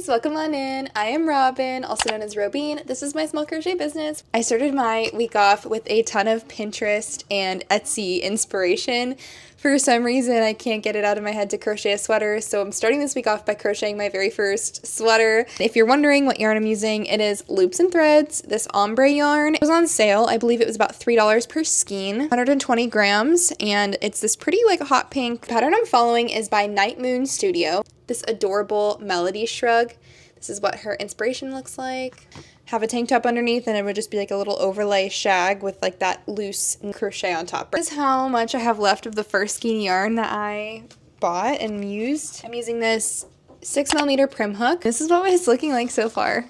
welcome on in. I am Robin, also known as Robin. This is my small crochet business. I started my week off with a ton of Pinterest and Etsy inspiration. For some reason, I can't get it out of my head to crochet a sweater, so I'm starting this week off by crocheting my very first sweater. If you're wondering what yarn I'm using, it is Loops and Threads, this ombre yarn. It was on sale. I believe it was about $3 per skein, 120 grams, and it's this pretty like hot pink. The pattern I'm following is by Night Moon Studio. This adorable Melody Shrug. This is what her inspiration looks like. Have a tank top underneath, and it would just be like a little overlay shag with like that loose crochet on top. This is how much I have left of the first skein yarn that I bought and used. I'm using this 6mm prim hook. This is what it's looking like so far.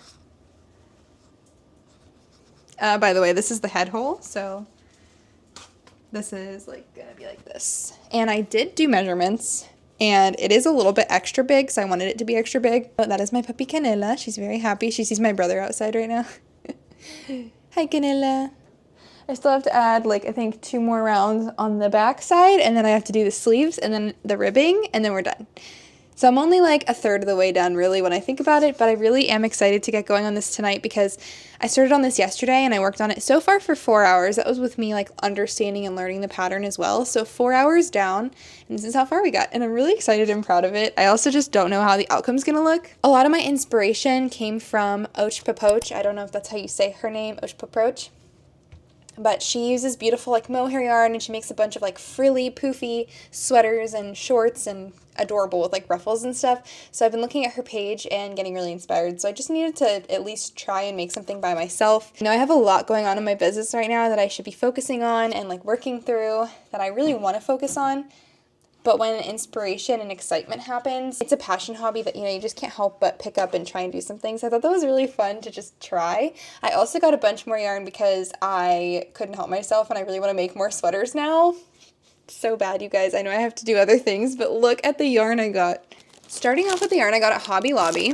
By the way, this is the head hole, so this is like gonna be like this. And I did do measurements, and it is a little bit extra big, so I wanted it to be extra big. But that is my puppy Canela. She's very happy. She sees my brother outside right now. Hi, Canela. I still have to add, like, I think 2 more rounds on the back side, and then I have to do the sleeves and then the ribbing, and then we're done. So I'm only like a third of the way done really when I think about it, but I really am excited to get going on this tonight because I started on this yesterday and I worked on it so far for 4 hours. That was with me like understanding and learning the pattern as well. So 4 hours down, and this is how far we got, and I'm really excited and proud of it. I also just don't know how the outcome's gonna look. A lot of my inspiration came from Ochpapoch. I don't know if that's how you say her name, Ochpapoch. But she uses beautiful like mohair yarn, and she makes a bunch of like frilly, poofy sweaters and shorts, and adorable with like ruffles and stuff. So I've been looking at her page and getting really inspired. So I just needed to at least try and make something by myself. You know, I have a lot going on in my business right now that I should be focusing on and like working through that I really want to focus on. But when inspiration and excitement happens, it's a passion hobby that, you know, you just can't help but pick up and try and do some things. I thought that was really fun to just try. I also got a bunch more yarn because I couldn't help myself and I really want to make more sweaters now. So bad, you guys. I know I have to do other things, but look at the yarn I got. Starting off with the yarn I got at Hobby Lobby.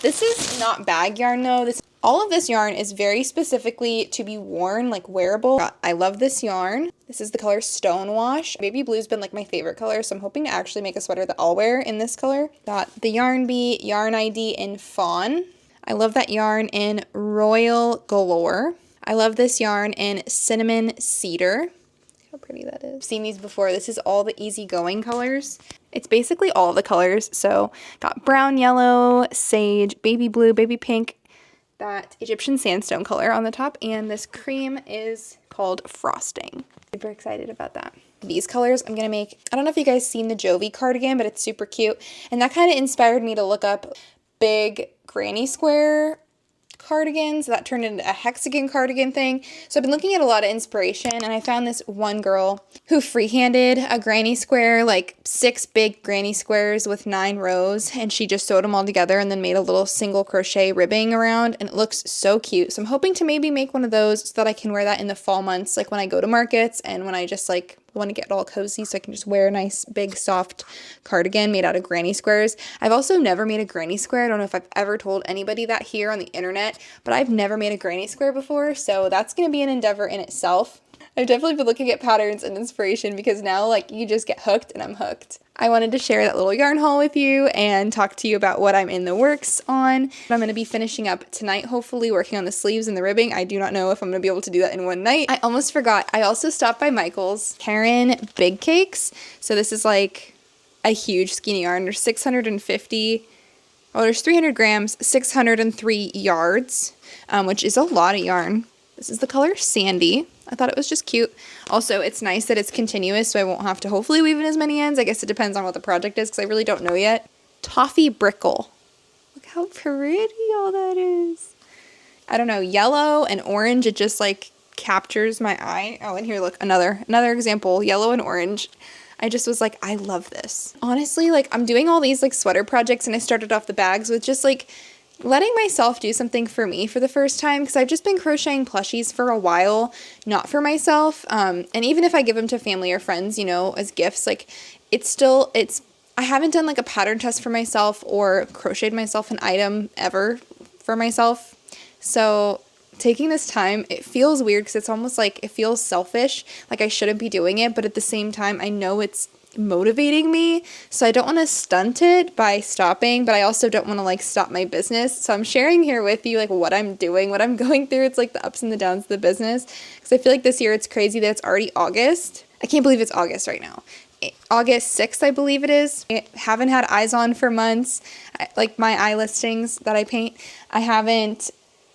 This is not bag yarn though. All of this yarn is very specifically to be worn, like wearable. I love this yarn. This is the color Stonewash. Baby blue's been like my favorite color, so I'm hoping to actually make a sweater that I'll wear in this color. Got the Yarn Bee Yarn ID in Fawn. I love that yarn in Royal Galore. I love this yarn in Cinnamon Cedar. How pretty that is. I've seen these before. This is all the easygoing colors. It's basically all the colors. So got brown, yellow, sage, baby blue, baby pink, that Egyptian sandstone color on the top, and this cream is called Frosting. Super excited about that. These colors I'm gonna make, I don't know if you guys seen the Jovi cardigan, but it's super cute, and that kind of inspired me to look up big granny square cardigans. That turned into a hexagon cardigan thing. So I've been looking at a lot of inspiration, and I found this one girl who freehanded a granny square, like 6 big granny squares with 9 rows, and she just sewed them all together and then made a little single crochet ribbing around, and it looks so cute. So I'm hoping to maybe make one of those so that I can wear that in the fall months, like when I go to markets and when I just like want to get all cozy, so I can just wear a nice big soft cardigan made out of granny squares. I've also never made a granny square. I don't know if I've ever told anybody that here on the internet, but I've never made a granny square before, so that's going to be an endeavor in itself. I've definitely been looking at patterns and inspiration because now like you just get hooked, and I'm hooked. I wanted to share that little yarn haul with you and talk to you about what I'm in the works on. I'm going to be finishing up tonight, hopefully working on the sleeves and the ribbing. I do not know if I'm going to be able to do that in one night. I almost forgot. I also stopped by Michael's. Karen Big Cakes. So this is like a huge skein of yarn. There's 650, oh, there's 300 grams, 603 yards, which is a lot of yarn. This is the color Sandy. I thought it was just cute. Also, it's nice that it's continuous, so I won't have to hopefully weave in as many ends. I guess it depends on what the project is, because I really don't know yet. Toffee Brickle. Look how pretty all that is. I don't know, yellow and orange, it just like captures my eye. Oh, and here, look, another example, yellow and orange. I just was like, I love this. Honestly, like I'm doing all these like sweater projects, and I started off the bags with just like letting myself do something for me for the first time, because I've just been crocheting plushies for a while, not for myself. And even if I give them to family or friends, you know, as gifts, like I haven't done like a pattern test for myself or crocheted myself an item ever for myself. So taking this time, it feels weird because it's almost like it feels selfish, like I shouldn't be doing it, but at the same time, I know it's motivating me. So I don't want to stunt it by stopping, but I also don't want to like stop my business. So I'm sharing here with you like what I'm doing, what I'm going through. It's like the ups and the downs of the business. Because I feel like this year it's crazy that it's already August. I can't believe it's August right now. August 6th, I believe it is. I haven't had eyes on for months. Like my eye listings that I paint, I haven't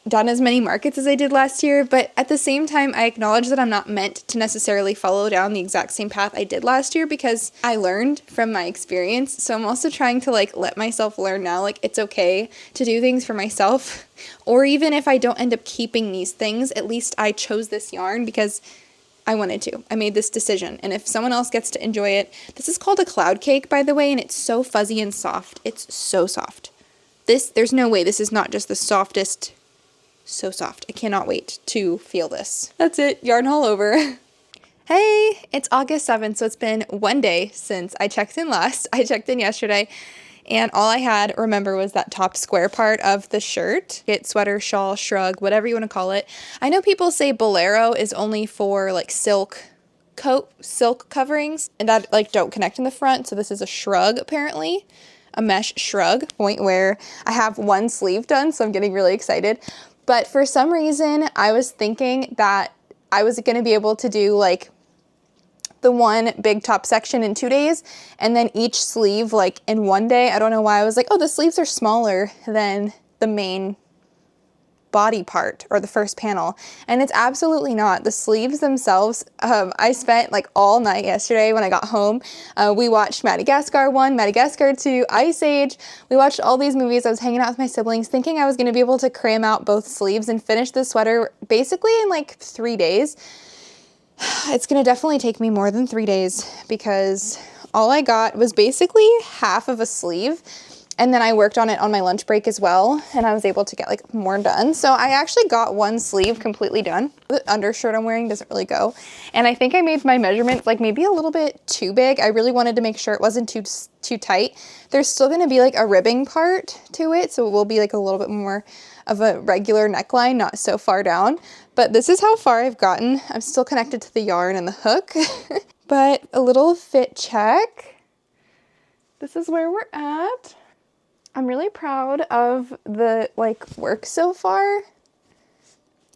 done as many markets as I did last year, but at the same time, I acknowledge that I'm not meant to necessarily follow down the exact same path I did last year because I learned from my experience. So I'm also trying to like let myself learn now, like it's okay to do things for myself. Or even if I don't end up keeping these things, at least I chose this yarn because I wanted to. I made this decision. And if someone else gets to enjoy it, this is called a cloud cake, by the way, and it's so fuzzy and soft. It's so soft. There's no way this is not just the softest. So soft. I cannot wait to feel this. That's it. Yarn haul over. Hey, it's August 7th, so it's been one day since I checked in last. I checked in yesterday, and all I had, remember, was that top square part of the shirt. It's sweater, shawl, shrug, whatever you want to call it. I know people say bolero is only for like silk coverings, and that like don't connect in the front, so this is a shrug apparently. A mesh shrug, point where I have one sleeve done, so I'm getting really excited. But for some reason, I was thinking that I was going to be able to do like the one big top section in 2 days and then each sleeve like in one day. I don't know why I was like, oh, the sleeves are smaller than the main body part or the first panel, and it's absolutely not. The sleeves themselves, I spent like all night yesterday when I got home. We watched Madagascar 1, Madagascar 2, Ice Age. We watched all these movies. I was hanging out with my siblings thinking I was going to be able to cram out both sleeves and finish the sweater basically in like 3 days. It's going to definitely take me more than 3 days because all I got was basically half of a sleeve. And then I worked on it on my lunch break as well, and I was able to get like more done. So I actually got one sleeve completely done. The undershirt I'm wearing doesn't really go. And I think I made my measurements like maybe a little bit too big. I really wanted to make sure it wasn't too tight. There's still gonna be like a ribbing part to it, so it will be like a little bit more of a regular neckline, not so far down. But this is how far I've gotten. I'm still connected to the yarn and the hook. But a little fit check. This is where we're at. I'm really proud of the like work so far,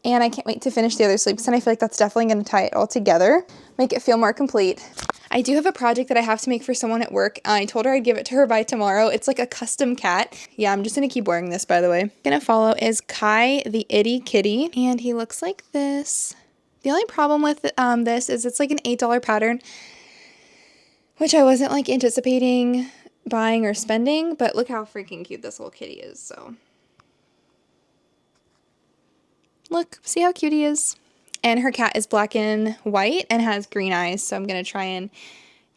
and I can't wait to finish the other sleeves, and I feel like that's definitely going to tie it all together, make it feel more complete. I do have a project that I have to make for someone at work. I told her I'd give it to her by tomorrow. It's like a custom cat. Yeah, I'm just going to keep wearing this, by the way. Gonna follow is Kai the Itty Kitty, and he looks like this. The only problem with this is it's like an $8 pattern, which I wasn't like anticipating buying or spending, but look how freaking cute this little kitty is. So look, see how cute he is. And her cat is black and white and has green eyes, so I'm gonna try and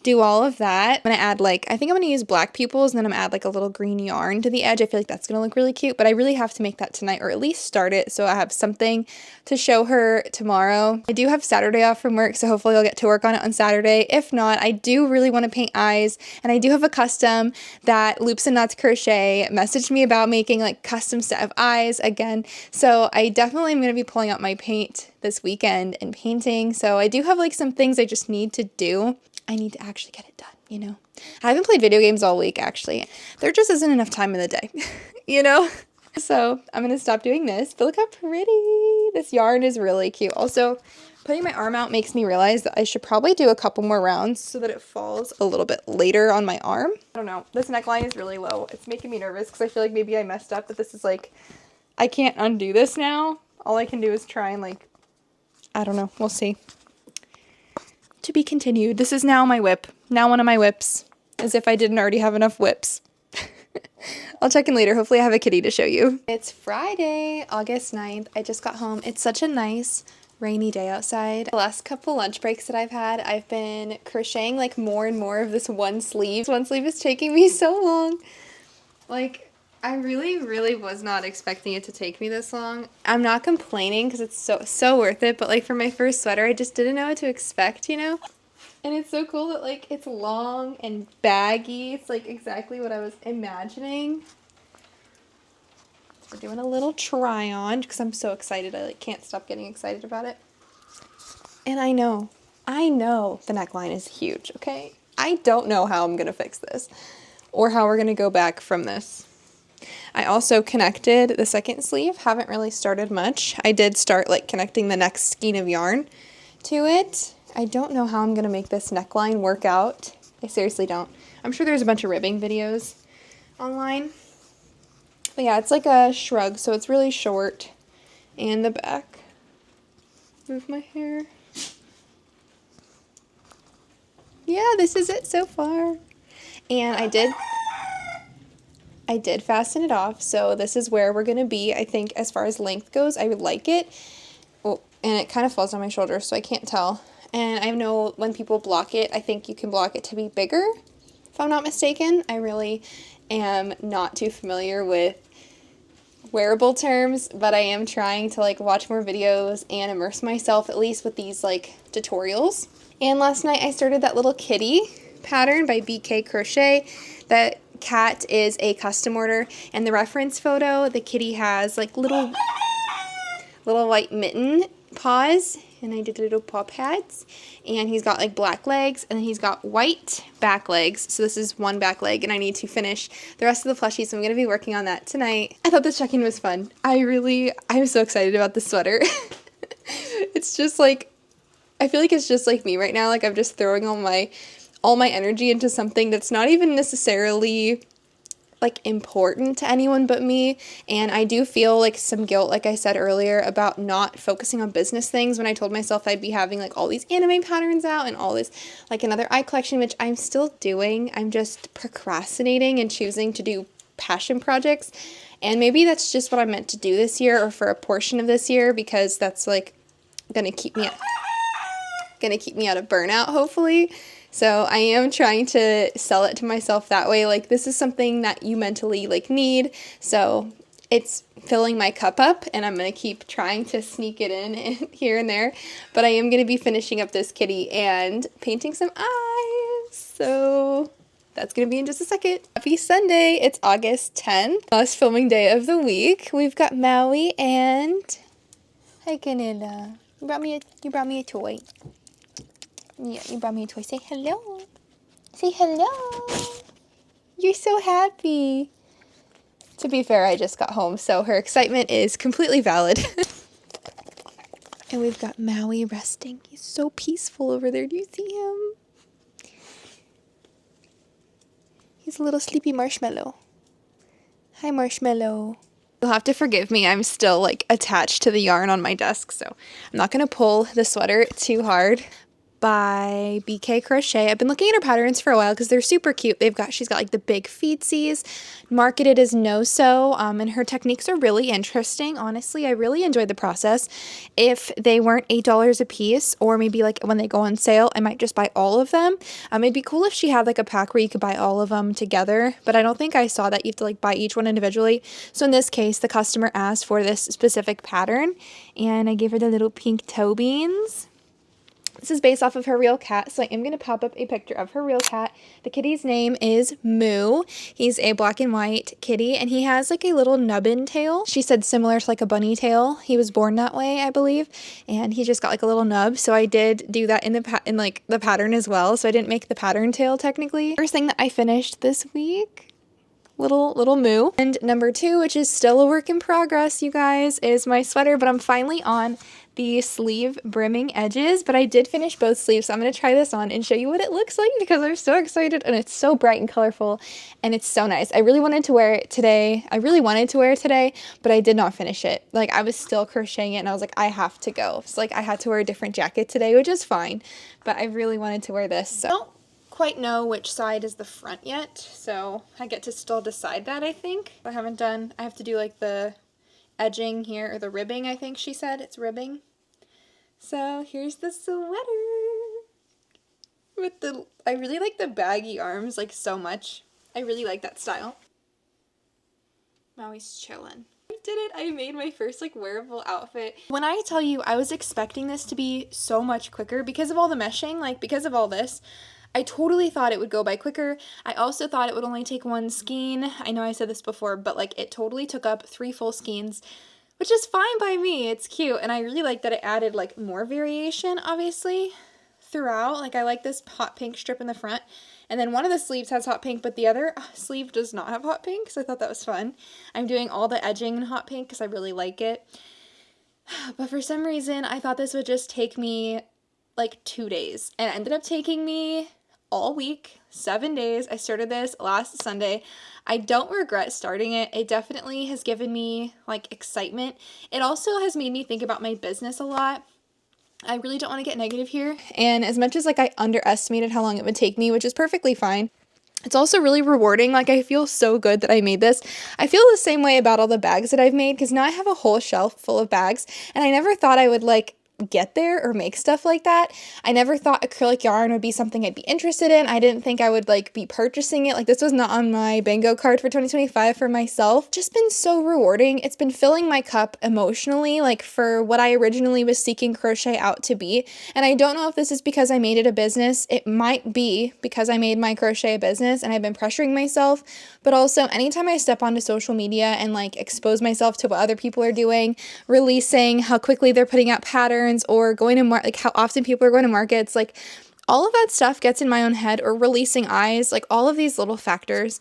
do all of that. I'm gonna add like, I think I'm gonna use black pupils and then I'm gonna add like a little green yarn to the edge. I feel like that's gonna look really cute, but I really have to make that tonight or at least start it so I have something to show her tomorrow. I do have Saturday off from work, so hopefully I'll get to work on it on Saturday. If not, I do really want to paint eyes, and I do have a custom that Loops and Knots Crochet messaged me about making like custom set of eyes again. So I definitely am gonna be pulling out my paint this weekend and painting. So I do have like some things I just need to do. I need to actually get it done, you know? I haven't played video games all week, actually. There just isn't enough time in the day, you know? So I'm going to stop doing this, but look how pretty. This yarn is really cute. Also, putting my arm out makes me realize that I should probably do a couple more rounds so that it falls a little bit later on my arm. I don't know. This neckline is really low. It's making me nervous because I feel like maybe I messed up, but this is like, I can't undo this now. All I can do is try and like, I don't know. We'll see. To be continued. This is now my whip. Now one of my whips. As if I didn't already have enough whips. I'll check in later. Hopefully I have a kitty to show you. It's Friday, August 9th. I just got home. It's such a nice rainy day outside. The last couple lunch breaks that I've had, I've been crocheting like more and more of this one sleeve. One sleeve is taking me so long. Like, I really was not expecting it to take me this long. I'm not complaining because it's so worth it, but like for my first sweater, I just didn't know what to expect, you know? And it's so cool that like it's long and baggy. It's like exactly what I was imagining. So we're doing a little try on because I'm so excited. I like can't stop getting excited about it. And I know the neckline is huge, okay? I don't know how I'm gonna fix this or how we're gonna go back from this. I also connected the second sleeve, haven't really started much. I did start like connecting the next skein of yarn to it. I don't know how I'm gonna make this neckline work out. I seriously don't. I'm sure there's a bunch of ribbing videos online. But yeah, it's like a shrug, so it's really short. And the back. Move my hair. Yeah, this is it so far. And I did fasten it off, so this is where we're going to be. I think as far as length goes, I would like it. Oh, and it kind of falls on my shoulder, so I can't tell. And I know when people block it, I think you can block it to be bigger, if I'm not mistaken. I really am not too familiar with wearable terms, but I am trying to like watch more videos and immerse myself at least with these like tutorials. And last night I started that little kitty pattern by BK Crochet. That cat is a custom order, and the reference photo, the kitty has like little white mitten paws, and I did little paw pads, and he's got like black legs, and then he's got white back legs. So this is one back leg, and I need to finish the rest of the plushie, so I'm going to be working on that tonight. I thought this check-in was fun. I'm so excited about this sweater. It's just like, I feel like it's just like me right now. Like I'm just throwing all my energy into something that's not even necessarily like important to anyone but me, and I do feel like some guilt, like I said earlier, about not focusing on business things when I told myself I'd be having like all these anime patterns out and all this like another eye collection, which I'm still doing. I'm just procrastinating and choosing to do passion projects, and maybe that's just what I'm meant to do this year or for a portion of this year, because that's like gonna keep me out of burnout, hopefully. So I am trying to sell it to myself that way. Like, this is something that you mentally like need. So it's filling my cup up, and I'm going to keep trying to sneak it in here and there. But I am going to be finishing up this kitty and painting some eyes. So that's going to be in just a second. Happy Sunday. It's August 10th. Last filming day of the week. We've got Maui and... Hi, Canela. You brought me a toy. Yeah, you brought me a toy. Say hello. Say hello. You're so happy. To be fair, I just got home, so her excitement is completely valid. And we've got Maui resting. He's so peaceful over there. Do you see him? He's a little sleepy marshmallow. Hi, Marshmallow. You'll have to forgive me. I'm still like attached to the yarn on my desk, so I'm not going to pull the sweater too hard. By BK Crochet. I've been looking at her patterns for a while because they're super cute. She's got like the big feetsies, marketed as no-sew, and her techniques are really interesting. Honestly, I really enjoyed the process. If they weren't $8 a piece, or maybe like when they go on sale, I might just buy all of them. It'd be cool if she had like a pack where you could buy all of them together, but I don't think I saw that. You have to like buy each one individually. So in this case, the customer asked for this specific pattern, and I gave her the little pink toe beans. This is based off of her real cat, so I am going to pop up a picture of her real cat. The kitty's name is Moo. He's a black and white kitty, and he has like a little nubbin tail. She said similar to like a bunny tail. He was born that way, I believe, and he just got like a little nub, so I did do that in the pattern as well, so I didn't make the pattern tail technically. First thing that I finished this week, little Moo. And number 2, which is still a work in progress, you guys, is my sweater, but I'm finally on the sleeve brimming edges, but I did finish both sleeves, so I'm going to try this on and show you what it looks like because I'm so excited, and it's so bright and colorful, and it's so nice. I really wanted to wear it today, but I did not finish it. Like, I was still crocheting it, and I was like, I have to go. So like, I had to wear a different jacket today, which is fine, but I really wanted to wear this. So I don't quite know which side is the front yet, so I get to still decide that, I think. I have to do like the edging here, or the ribbing, I think she said. It's ribbing. So here's the sweater. I really like the baggy arms like so much. I really like that style. Maui's chillin'. I did it. I made my first like wearable outfit. When I tell you I was expecting this to be so much quicker because of all the meshing, like because of all this, I totally thought it would go by quicker. I also thought it would only take one skein. I know I said this before, but like it totally took up 3 full skeins, which is fine by me. It's cute, and I really like that it added like more variation, obviously, throughout. Like I like this hot pink strip in the front. And then one of the sleeves has hot pink, but the other sleeve does not have hot pink, so I thought that was fun. I'm doing all the edging in hot pink because I really like it. But for some reason, I thought this would just take me like 2 days. And it ended up taking me all week, 7 days. I started this last Sunday. I don't regret starting it. It definitely has given me like excitement. It also has made me think about my business a lot. I really don't want to get negative here. And as much as like I underestimated how long it would take me, which is perfectly fine, it's also really rewarding. Like I feel so good that I made this. I feel the same way about all the bags that I've made because now I have a whole shelf full of bags and I never thought I would like get there or make stuff like that. I never thought acrylic yarn would be something I'd be interested in. I didn't think I would like be purchasing it. Like this was not on my bingo card for 2025 for myself. Just been so rewarding. It's been filling my cup emotionally, like for what I originally was seeking crochet out to be. And I don't know if this is because I made it a business. It might be because I made my crochet a business and I've been pressuring myself, but also anytime I step onto social media and like expose myself to what other people are doing, releasing how quickly they're putting out patterns or going to like how often people are going to markets, like all of that stuff gets in my own head, or releasing eyes, like all of these little factors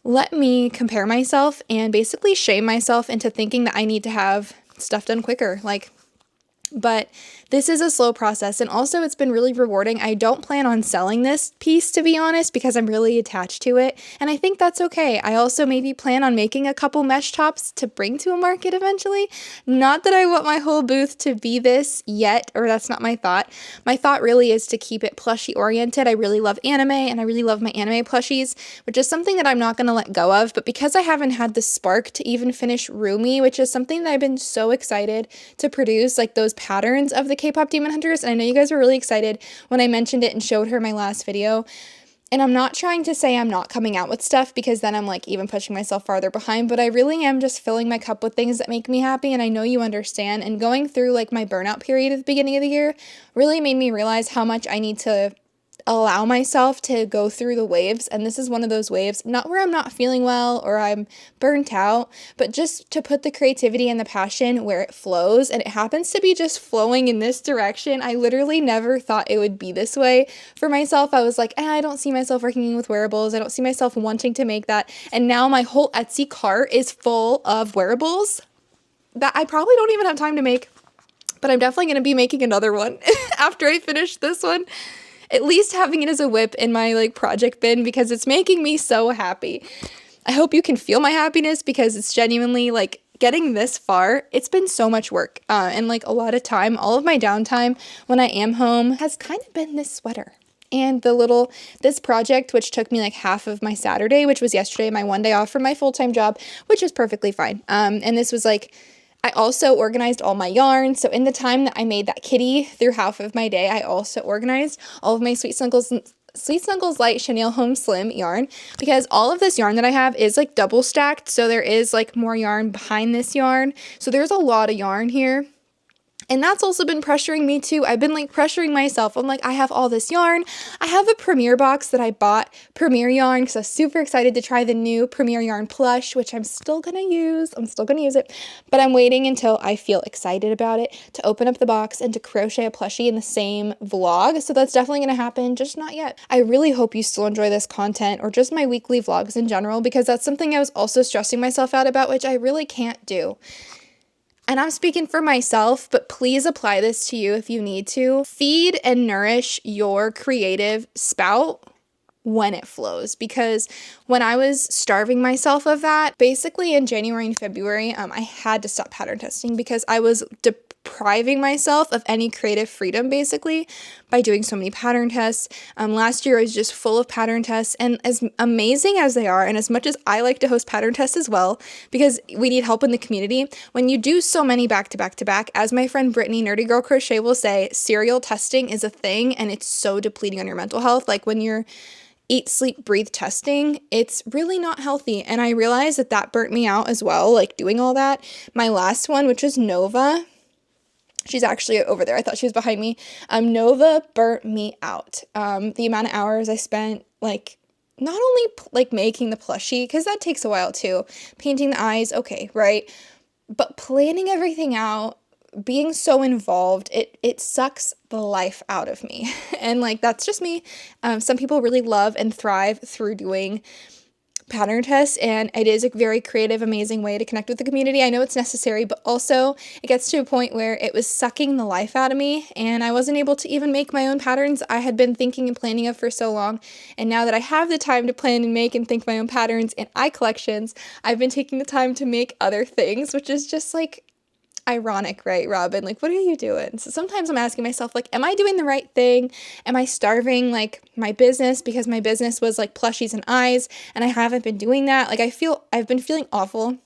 let me compare myself and basically shame myself into thinking that I need to have stuff done quicker. But this is a slow process, and also it's been really rewarding. I don't plan on selling this piece, to be honest, because I'm really attached to it, and I think that's okay. I also maybe plan on making a couple mesh tops to bring to a market eventually. Not that I want my whole booth to be this yet, or that's not my thought. My thought really is to keep it plushie oriented. I really love anime, and I really love my anime plushies, which is something that I'm not going to let go of, but because I haven't had the spark to even finish Rumi, which is something that I've been so excited to produce, like those patterns of the K-pop Demon Hunters, and I know you guys were really excited when I mentioned it and showed her my last video. And I'm not trying to say I'm not coming out with stuff because then I'm like even pushing myself farther behind, but I really am just filling my cup with things that make me happy, and I know you understand. And going through like my burnout period at the beginning of the year really made me realize how much I need to allow myself to go through the waves, and this is one of those waves, not where I'm not feeling well or I'm burnt out, but just to put the creativity and the passion where it flows, and it happens to be just flowing in this direction. I literally never thought it would be this way for myself. I was like, I don't see myself working with wearables. I don't see myself wanting to make that, and now my whole Etsy cart is full of wearables that I probably don't even have time to make, but I'm definitely going to be making another one after I finish this one. At least having it as a whip in my like project bin because it's making me so happy. I hope you can feel my happiness because it's genuinely like getting this far. It's been so much work and like a lot of time. All of my downtime when I am home has kind of been this sweater. And this project, which took me like half of my Saturday, which was yesterday, my one day off from my full-time job, which is perfectly fine. And this was like, I also organized all my yarn. So in the time that I made that kitty through half of my day, I also organized all of my Sweet Snuggles Light Chenille Home Slim yarn, because all of this yarn that I have is like double stacked. So there is like more yarn behind this yarn. So there's a lot of yarn here. And that's also been pressuring me too. I've been like pressuring myself. I'm like, I have all this yarn. I have a Premier box that I bought, Premier yarn, because I was super excited to try the new Premier yarn plush, which I'm still going to use. I'm still going to use it. But I'm waiting until I feel excited about it to open up the box and to crochet a plushie in the same vlog. So that's definitely going to happen, just not yet. I really hope you still enjoy this content, or just my weekly vlogs in general, because that's something I was also stressing myself out about, which I really can't do. And I'm speaking for myself, but please apply this to you if you need to. Feed and nourish your creative spout when it flows, because when I was starving myself of that, basically in January and February, I had to stop pattern testing because I was depriving myself of any creative freedom basically by doing so many pattern tests. Last year I was just full of pattern tests, and as amazing as they are, and as much as I like to host pattern tests as well, because we need help in the community, when you do so many back to back to back, as my friend Brittany, Nerdy Girl Crochet, will say, serial testing is a thing, and it's so depleting on your mental health. Like when you're eat, sleep, breathe testing, it's really not healthy. And I realized that burnt me out as well, like doing all that. My last one, which was Nova, she's actually over there. I thought she was behind me. Nova burnt me out. The amount of hours I spent, like, not only like making the plushie, because that takes a while too, painting the eyes, okay, right? But planning everything out, being so involved, it sucks the life out of me. And like, that's just me. Some people really love and thrive through doing pattern tests, and it is a very creative, amazing way to connect with the community. I know it's necessary, but also it gets to a point where it was sucking the life out of me, and I wasn't able to even make my own patterns I had been thinking and planning of for so long. And now that I have the time to plan and make and think my own patterns and eye collections, I've been taking the time to make other things, which is just like ironic, right, Robin? Like, what are you doing? So sometimes I'm asking myself, like, am I doing the right thing? Am I starving, like, my business because my business was, like, plushies and eyes, and I haven't been doing that? Like, I've been feeling awful.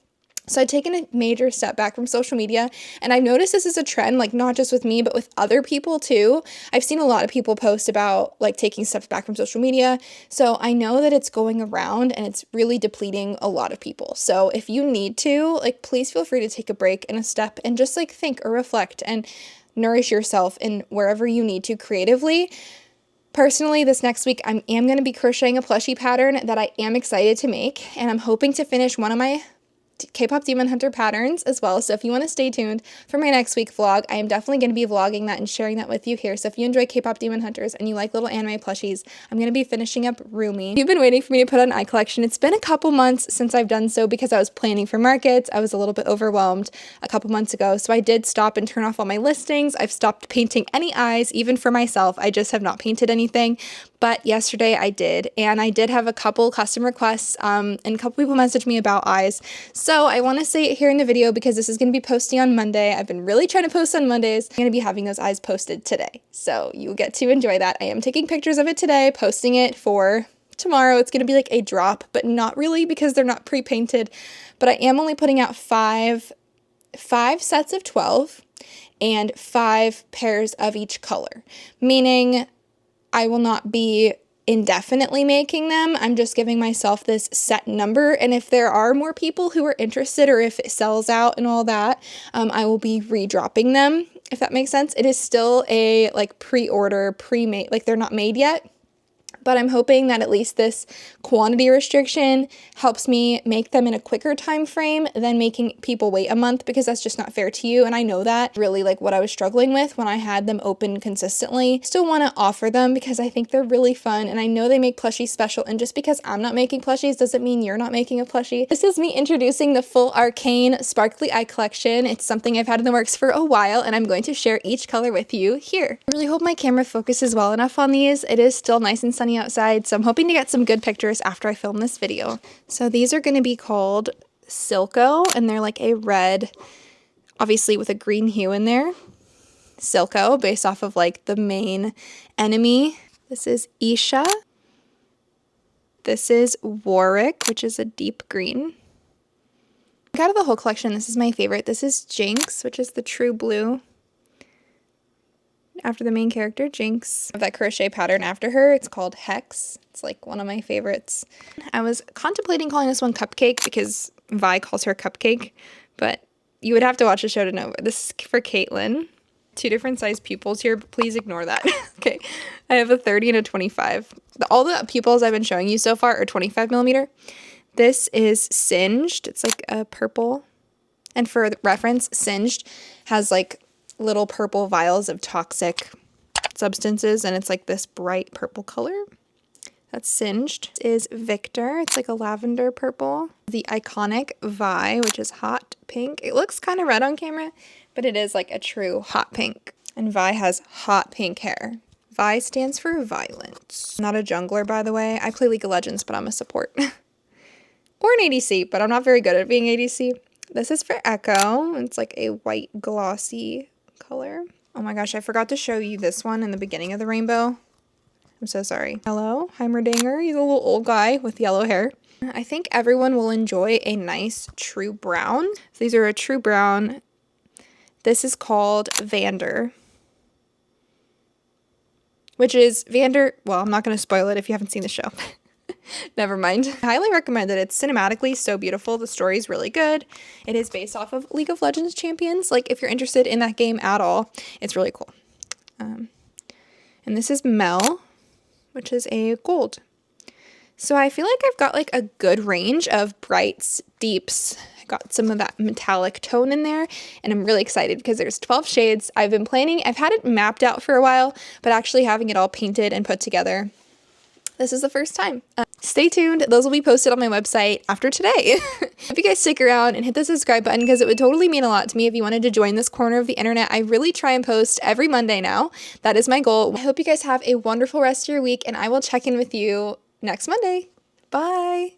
So I've taken a major step back from social media, and I've noticed this is a trend, like, not just with me, but with other people too. I've seen a lot of people post about, like, taking steps back from social media, so I know that it's going around, and it's really depleting a lot of people. So if you need to, like, please feel free to take a break and a step and just, like, think or reflect and nourish yourself in wherever you need to creatively. Personally, this next week, I am going to be crocheting a plushie pattern that I am excited to make, and I'm hoping to finish one of my K-pop Demon Hunter patterns as well. So if you want to stay tuned for my next week vlog, I am definitely going to be vlogging that and sharing that with you here. So if you enjoy K-pop Demon Hunters and you like little anime plushies, I'm going to be finishing up Rumi. You've been waiting for me to put on eye collection. It's been a couple months since I've done so because I was planning for markets. I was a little bit overwhelmed a couple months ago. So I did stop and turn off all my listings. I've stopped painting any eyes, even for myself. I just have not painted anything. But yesterday I did, and I did have a couple custom requests, and a couple people messaged me about eyes. So I want to say it here in the video because this is going to be posting on Monday. I've been really trying to post on Mondays. I'm going to be having those eyes posted today. So you get to enjoy that. I am taking pictures of it today, posting it for tomorrow. It's going to be like a drop, but not really because they're not pre-painted. But I am only putting out five sets of 12 and 5 pairs of each color, meaning I will not be indefinitely making them. I'm just giving myself this set number, and if there are more people who are interested or if it sells out and all that, I will be redropping them, if that makes sense. It is still a like pre-order, pre-made, like they're not made yet. But I'm hoping that at least this quantity restriction helps me make them in a quicker time frame than making people wait a month, because that's just not fair to you. And I know that really like what I was struggling with when I had them open consistently. Still want to offer them because I think they're really fun, and I know they make plushies special. And just because I'm not making plushies doesn't mean you're not making a plushie. This is me introducing the full Arcane sparkly eye collection. It's something I've had in the works for a while, and I'm going to share each color with you here. I really hope my camera focuses well enough on these. It is still nice and sunny outside, so I'm hoping to get some good pictures after I film this video. So these are going to be called Silco, and they're like a red, obviously with a green hue in there. Silco, based off of like the main enemy. This is Isha. This is Warwick, which is a deep green. Out of the whole collection, this is my favorite. This is Jinx, which is the true blue. After the main character, Jinx. I have that crochet pattern after her. It's called Hex. It's like one of my favorites. I was contemplating calling this one Cupcake because Vi calls her Cupcake, but you would have to watch the show to know. This is for Caitlin. 2 different size pupils here, but please ignore that. Okay, I have a 30 and a 25. All the pupils I've been showing you so far are 25 millimeter. This is Singed. It's like a purple. And for reference, Singed has like little purple vials of toxic substances, and it's like this bright purple color. That's Singed. This is Victor. It's like a lavender purple. The iconic Vi, which is hot pink. It looks kind of red on camera, but it is like a true hot pink. And Vi has hot pink hair. Vi stands for violence. I'm not a jungler, by the way. I play League of Legends, but I'm a support. Or an ADC, but I'm not very good at being ADC. This is for Echo. It's like a white glossy color. Oh my gosh, I forgot to show you this one in the beginning of the rainbow. I'm so sorry. Hello, Heimerdinger. He's a little old guy with yellow hair. I think everyone will enjoy a nice true brown. So these are a true brown. This is called Vander. Which is Vander, well, I'm not going to spoil it if you haven't seen the show. Never mind. I highly recommend it. It's cinematically so beautiful. The story is really good. It is based off of League of Legends champions. Like, if you're interested in that game at all, it's really cool. And this is Mel, which is a gold. So I feel like I've got like a good range of brights, deeps. I got some of that metallic tone in there, and I'm really excited because there's 12 shades. I've had it mapped out for a while, but actually having it all painted and put together, this is the first time. Stay tuned. Those will be posted on my website after today. Hope you guys stick around and hit the subscribe button because it would totally mean a lot to me if you wanted to join this corner of the internet. I really try and post every Monday now. That is my goal. I hope you guys have a wonderful rest of your week, and I will check in with you next Monday. Bye.